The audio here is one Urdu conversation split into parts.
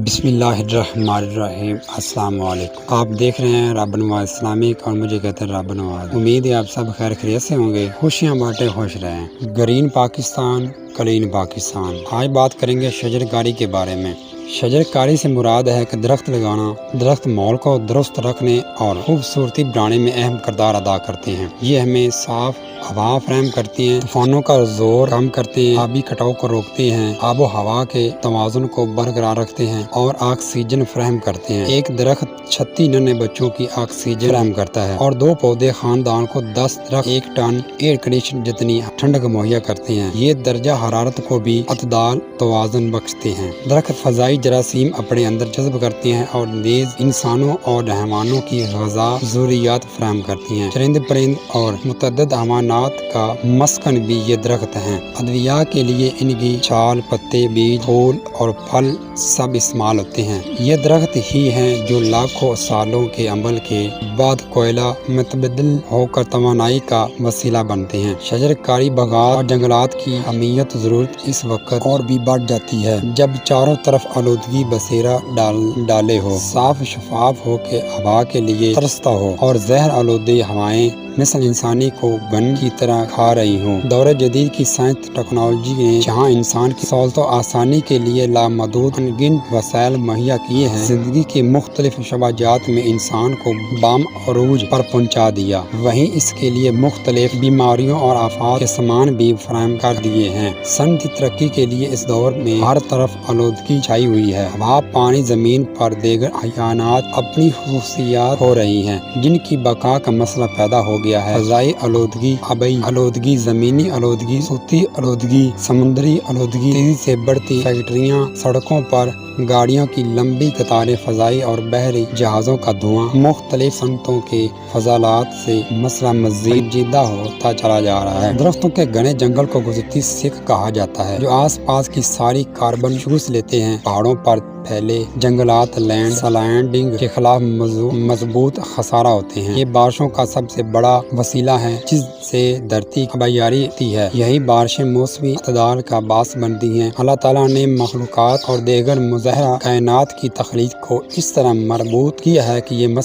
بسم اللہ الرحمن الرحیم۔ السلام علیکم۔ آپ دیکھ رہے ہیں رب نواز اسلامک اور مجھے کہتے ہیں رب نواز۔ امید ہے آپ سب خیر خیریت سے ہوں گے، خوشیاں بانٹے خوش رہیں۔ Green Pakistan, clean Pakistan. آج بات کریں گے شجر کاری کے بارے میں۔ شجر کاری سے مراد ہے کہ درخت لگانا۔ درخت ماحول کو درست رکھنے اور خوبصورتی بنانے میں اہم کردار ادا کرتے ہیں۔ یہ ہمیں صاف ہوا فراہم کرتی ہیں، طوفانوں کا زور کم کرتے ہیں، آبی کٹاؤ کو روکتے ہیں، آب و ہوا کے توازن کو برقرار رکھتے ہیں اور آکسیجن فراہم کرتے ہیں۔ ایک درخت 36 ننھے بچوں کی آکسیجن فراہم کرتا ہے اور 2 پودے خاندان کو 10 درخت 1 ٹن ایئر کنڈیشن جتنی ٹھنڈک مہیا کرتے ہیں۔ یہ درجہ حرارت کو بھی اعتدال توازن بخشتے ہیں۔ درخت فضائی جراثیم اپنے اندر جذب کرتے ہیں اور نیز انسانوں اور حیوانوں کی غذا ضروریات فراہم کرتی ہیں۔ چرند پرند اور متعدد حیوانات کا مسکن بھی یہ درخت ہیں۔ ادویہ کے لیے ان کی چھال، پتے، بیج، پھول اور پھل سب استعمال ہوتے ہیں۔ یہ درخت ہی ہیں جو لاکھوں سالوں کے عمل کے بعد کوئلہ میں تبدیل ہو کر توانائی کا وسیلہ بنتے ہیں۔ شجر کاری باغات اور جنگلات کی اہمیت ضرورت اس وقت اور بھی بڑھ جاتی ہے جب چاروں طرف آلودگی بسیرا ڈالے ہو، صاف شفاف ہو کے ہوا کے لیے ترستا ہو اور زہر آلودی ہوائیں مثل انسانی کو گن کی طرح کھا رہی ہوں۔ دور جدید کی سائنس ٹیکنالوجی نے جہاں انسان کی سہولت و آسانی کے لیے لامحدود انگنت وسائل مہیا کیے ہیں، زندگی کے مختلف شعبات میں انسان کو بام عروج پر پہنچا دیا، وہیں اس کے لیے مختلف بیماریوں اور آفات کے سامان بھی فراہم کر دیے ہیں۔ صنعتی ترقی کے لیے اس دور میں ہر طرف آلودگی چھائی ہوئی ہے۔ ہوا، پانی، زمین پر دیگر حیوانات اپنی خصوصیات ہو رہی ہیں جن کی بقا کا مسئلہ پیدا ہو گیا ہے۔ فضائی آلودگی، آبی آلودگی، زمینی آلودگی، صوتی آلودگی، سمندری آلودگی، تیزی سے بڑھتی فیکٹریاں، سڑکوں پر گاڑیوں کی لمبی قطاریں، فضائی اور بحری جہازوں کا دھواں، مختلف صنعتوں کے فضلات سے مسئلہ مزید پیچیدہ ہوتا چلا جا رہا ہے۔ درختوں کے گھنے جنگل کو قدرتی سکھ کہا جاتا ہے جو آس پاس کی ساری کاربن چوس لیتے ہیں۔ پہاڑوں پر پھیلے جنگلات لینڈ سلائڈنگ کے خلاف مضبوط خسارہ ہوتے ہیں۔ یہ بارشوں کا سب سے بڑا وسیلہ ہے جس سے دھرتی آبیاری ہوتی ہے۔ یہی بارشیں موسمی اعتدال کا باعث بنتی ہیں۔ اللہ تعالیٰ نے مخلوقات اور دیگر مظاہرہ کائنات کی تخلیق کو اس طرح مربوط کیا ہے کہ یہ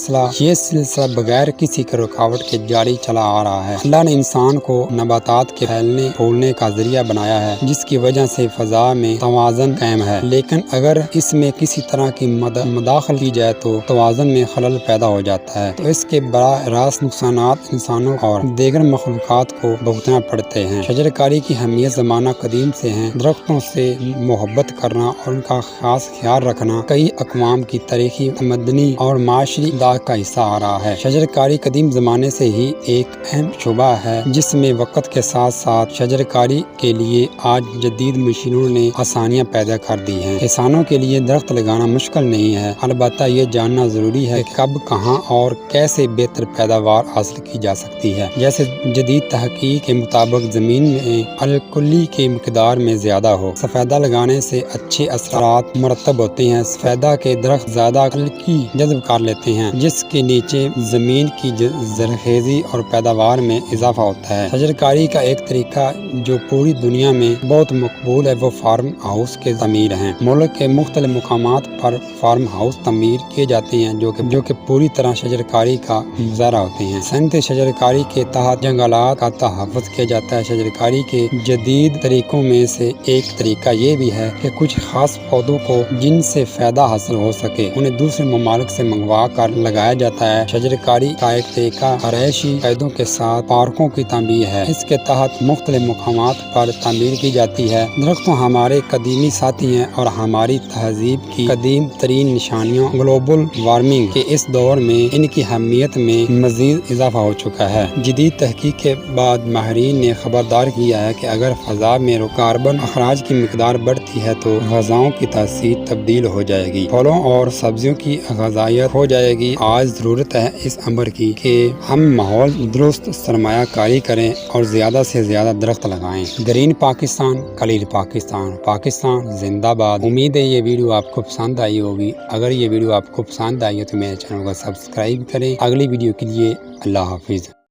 سلسلہ بغیر کسی رکاوٹ کے جاری چلا آ رہا ہے۔ اللہ نے انسان کو نباتات کے پھیلنے پھولنے کا ذریعہ بنایا ہے جس کی وجہ سے فضا میں توازن قائم ہے، لیکن اگر اس میں کسی طرح کی مداخلت کی جائے تو توازن میں خلل پیدا ہو جاتا ہے، تو اس کے براہ راست نقصانات انسانوں اور دیگر مخلوقات کو بھگتنا پڑتے ہیں۔ شجر کاری کی اہمیت زمانہ قدیم سے ہے۔ درختوں سے محبت کرنا اور ان کا خاص خیال رکھنا کئی اقوام کی تاریخی، تمدنی اور معاشی امداد کا حصہ آ رہا ہے۔ شجر کاری قدیم زمانے سے ہی ایک اہم شعبہ ہے جس میں وقت کے ساتھ ساتھ شجر کاری کے لیے آج جدید مشینوں نے آسانیاں پیدا کر دی ہیں۔ کسانوں کے لیے درخت لگانا مشکل نہیں ہے، البتہ یہ جاننا ضروری ہے کہ کب، کہاں اور کیسے بہتر پیداوار حاصل کی جا سکتی ہے۔ جیسے جدید تحقیق کے مطابق زمین میں الکلی کی مقدار میں زیادہ ہو، سفیدہ لگانے سے اچھے اثرات مرتب ہوتے ہیں۔ سفیدہ کے درخت زیادہ الکی جذب کر لیتے ہیں جس کے نیچے زمین کی زرخیزی اور پیداوار میں اضافہ ہوتا ہے۔ شجر کاری کا ایک طریقہ جو پوری دنیا میں بہت مقبول ہے وہ فارم ہاؤس کے تعمیر ہیں۔ ملک کے مختلف مقامات پر فارم ہاؤس تعمیر کیے جاتے ہیں جو کہ پوری طرح شجر کاری کا مظاہرہ ہوتے ہیں۔ صنعت شجر کاری کے تحت جنگلات کا تحفظ کیا جاتا ہے۔ شجر کاری کے جدید طریقوں میں سے ایک طریقہ یہ بھی ہے کہ کچھ خاص پودوں کو جن سے فائدہ حاصل ہو سکے انہیں دوسرے ممالک سے منگوا کر لگایا جاتا ہے۔ شجر کاری کا ایک طریقہ رہائشی قیدوں کے ساتھ پارکوں کی تعمیر ہے۔ اس کے تحت مختلف مقامات پر تعمیر کی جاتی ہے۔ درختوں ہمارے قدیمی ساتھی ہیں اور ہماری تہذیب کی قدیم ترین نشانیوں۔ گلوبل وارمنگ کے اس دور میں ان کی اہمیت میں مزید اضافہ ہو چکا ہے۔ جدید تحقیق کے بعد ماہرین نے خبردار کیا ہے کہ اگر فضا میں کاربن اخراج کی مقدار بڑھتی ہے تو غذاؤں کی تاثیر تبدیل ہو جائے گی، پھلوں اور سبزیوں کی غذائیت ہو جائے گی۔ آج ضرورت ہے اس امر کی کہ ہم ماحول درست سرمایہ کاری کریں اور زیادہ سے زیادہ درخت لگائیں۔ گرین پاکستان، کلین پاکستان، پاکستان زندہ باد۔ امید ہے یہ ویڈیو آپ کو پسند آئی ہوگی۔ اگر یہ ویڈیو آپ کو پسند آئی ہے تو میرے چینل کو سبسکرائب کریں۔ اگلی ویڈیو کے لیے اللہ حافظ۔